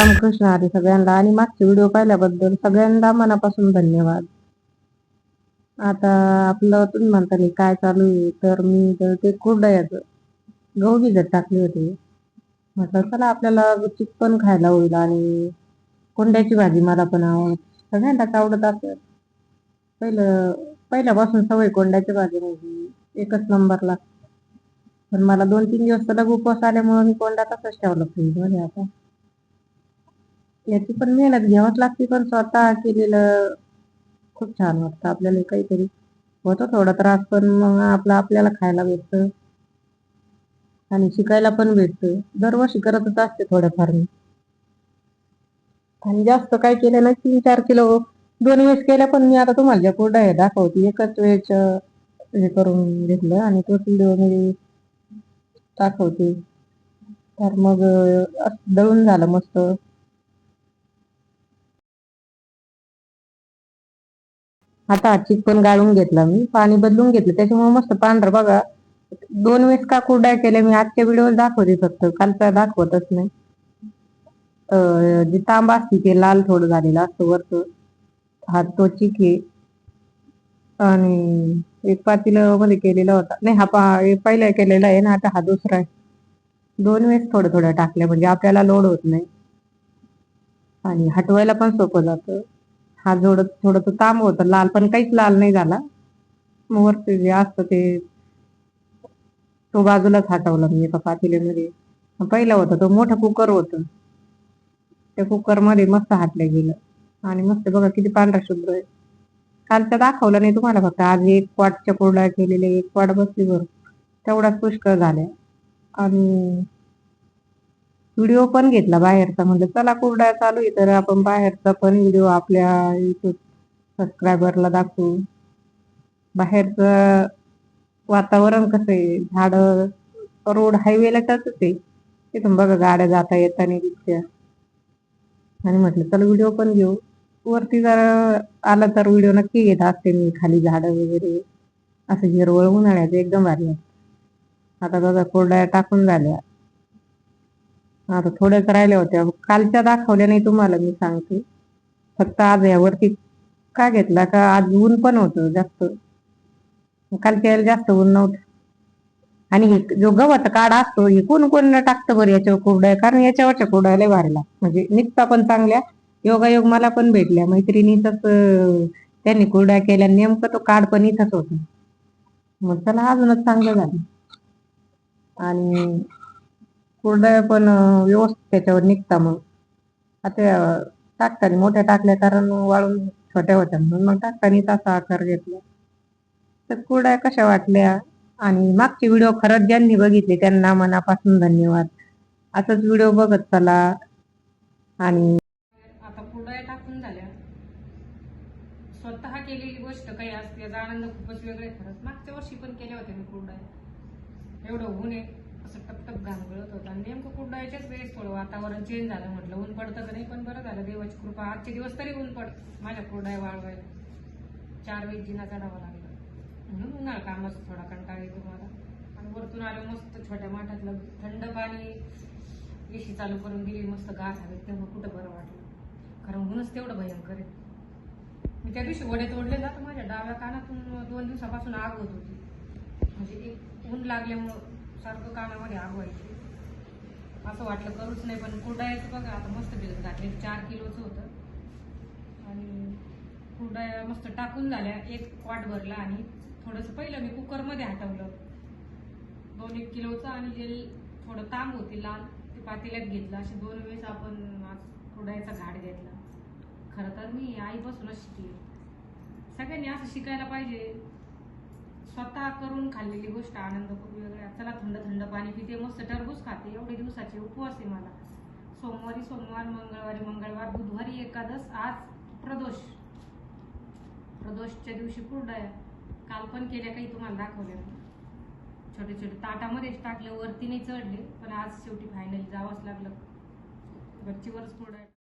रामकृष्ण हरी सगळ्यांना आणि मागचे व्हिडिओ पाहिल्याबद्दल सगळ्यांना मनापासून धन्यवाद. आता आपलं तुम्ही म्हणता नाही काय चालू आहे, तर मी ते कुरडयाचं गहू भिजत टाकले होते. म्हटलं चला आपल्याला चिकन खायला होईल आणि कोंड्याची भाजी मला पण सगळ्यांनाच आवडत असत. पहिल्यापासून सवय कोंड्याची भाजी म्हणजे एकच नंबरला. पण मला 2-3 दिवस सलग उपवास आल्यामुळे मी कोंडा तसंच ठेवला फ्रीजमध्ये आता. याची पण मेहनत घ्यावीच लागते, पण स्वतः केलेलं खूप छान वाटतं. आपल्याला काहीतरी होतो थोडा त्रास, पण मग आपल्याला खायला भेटतं आणि शिकायला पण भेटतं. दरवर्षी करतच असते थोडंफार मी. आणि जास्त काय केलं ना 3-4 किलो 2 वेळेस केल्या, पण मी आता तुम्हाला ज्या कुरडया दाखवते एकच वेळेस हे करून घेतलं आणि तोच व्हिडिओ मी दाखवते. तर मग दळून झालं मस्त. आता चिकन गाळून घेतला मी, पाणी बदलून घेतलं त्याच्यामुळे मस्त पांढरं बघा. 2 वेळेस का कुरडया केल्या मी आजच्या व्हिडिओ दाखवते, फक्त कालचा दाखवतच नाही. जी तांब असते ते लाल थोडं झालेलं असतं वरचं, हा तो चिक आहे. आणि एक पातेलं मध्ये केलेला होता, नाही एक पहिला केलेला आहे ना, आता हा दुसरा आहे. 2 वेळेस थोडं थोडं टाकलं म्हणजे आपल्याला लोड होत नाही आणि हटवायला पण सोपं जातं. हा थोडं तो तांब होतं लाल, पण काहीच लाल नाही झाला. मग वरती जे असतं ते तो बाजूलाच हटवला मी एका पातेल्यामध्ये. पहिला होता तो मोठा कुकर होतं, त्या कुकर मध्ये मस्त हाटलं गेलं आणि मस्त बघा किती पांढरा शुभ्र आहे. कालच्या दाखवलं नाही तुम्हाला, फक्त आज एक क्वाटच्या कुरडया केलेल्या, एक क्वाट बसली बरं, तेवढाच पुष्कळ झाल्या. आणि व्हिडिओ पण घेतला बाहेरचा, म्हणजे चला कुरडया चालू आहे तर आपण बाहेरचा पण व्हिडिओ आपल्या युट्यूब सबस्क्रायबरला दाखवू. बाहेरचं वातावरण कसं आहे, झाड रोड हायवेला तसंच आहे. तिथून बघा गाड्या जाता येताना दिसत्या आणि म्हटलं चला व्हिडिओ पण घेऊ. वरती जर आला तर व्हिडिओ नक्की घेत असते मी, खाली झाडं वगैरे असं हिरवळ उन्हाळ्याचं एकदम भारी आहे. आता बघा कुरडया टाकून झाल्या, आता थोड्याच राहिल्या होत्या. कालच्या दाखवल्या नाही तुम्हाला, मी सांगते. फक्त आज यावरती का घेतला का आज ऊन पण होतं जास्त, कालच्या यायला जास्त ऊन नव्हतं. आणि जो गवत काढ असतो हे कोण कोण टाकतं बरं याच्यावर कुरडया, कारण याच्यावरच्या कुरडया लय भारी लागतात, म्हणजे निघता पण चांगल्या. योगायोग मला पण भेटल्या मैत्रिणीच, त्यांनी कुरडया केल्या नेमकं तो काढ पण इथंच होता. मग चला अजूनच चांगलं झालं. आणि कुरडया पण व्यवस्थित त्याच्यावर निघता. मग आता टाकताना मोठ्या टाकल्या कारण वाळून छोट्या होत्या, म्हणून मग टाकताना तसा आकार घेतला. तर कुरडया कशा वाटल्या आणि मागचे व्हिडिओ खरंच ज्यांनी बघितले त्यांना मनापासून धन्यवाद. असंच व्हिडिओ बघत चला. आणि आता कुरडया टाकून झाल्या. स्वतः केलेली गोष्ट काही असते याचा आनंद खूपच वेगळा आहे खरंच. मागच्या वर्षी पण केल्या होत्या मी कुरडया. एवढं ऊन आहे, असं टपटप घाम गळत होतं आणि नेमकं कुरडयाच्याच वेळेस थोडं वातावरण चेंज झालं. म्हटलं ऊन पडतं का नाही, पण बरं झालं देवाची कृपा, आजचे दिवस तरी ऊन पडतं. माझ्या कुरडया वाळवायला 4 वेळेस जिना चढावा लागला, म्हणून उन्हाळा कामाचा थोडा कंटाळा येतो मला. आणि वरतून आलं मस्त छोट्या माठातलं थंड पाणी, एसी चालू करून दिली, मस्त गार हवेत, तेव्हा कुठं बरं वाटलं. कारण ऊनच तेवढं भयंकर आहे. मी त्या दिवशी वडे तोडले ना, तर माझ्या डाव्या कानातून 2 दिवसापासून आग होत होती. म्हणजे एक ऊन लागल्यामुळं सारखं कानामध्ये आग व्हायची. असं वाटलं करूच नाही, पण कुरडयाचं बघा आता मस्त भिजत घातले. 4 किलोचं होतं आणि कुरडया मस्त टाकून झाल्या. एक वाट भरला आणि थोडंसं पहिलं मी कुकरमध्ये हटवलं 2-1 किलोचं, आणि जे थोडं तांब होती लाल ते पातेल्यात घेतलं. असे 2 वेळेस आपण आज कुरडयाचा घाट घेतला. खरं तर मी आईपासूनच शिकले. सगळ्यांनी असं शिकायला पाहिजे. स्वतः करून खाल्लेली गोष्ट आनंद खूप वेगळा. चला थंड थंड पाणी पिते, मस्त टरबूज खाते. एवढे दिवसाचे उपवास आहे मला. सोमवारी सोमवार, मंगळवारी मंगळवार, बुधवारी एकादश, आज प्रदोष. प्रदोषच्या दिवशी कुरडया काल पण केल्या, काही तुम्हाला दाखवल्या. छोटे छोटे ताटामध्येच टाकले, वरती नाही चढले, पण आज शेवटी फायनली जावंच लागलं. गच्चीवरच कुरडया.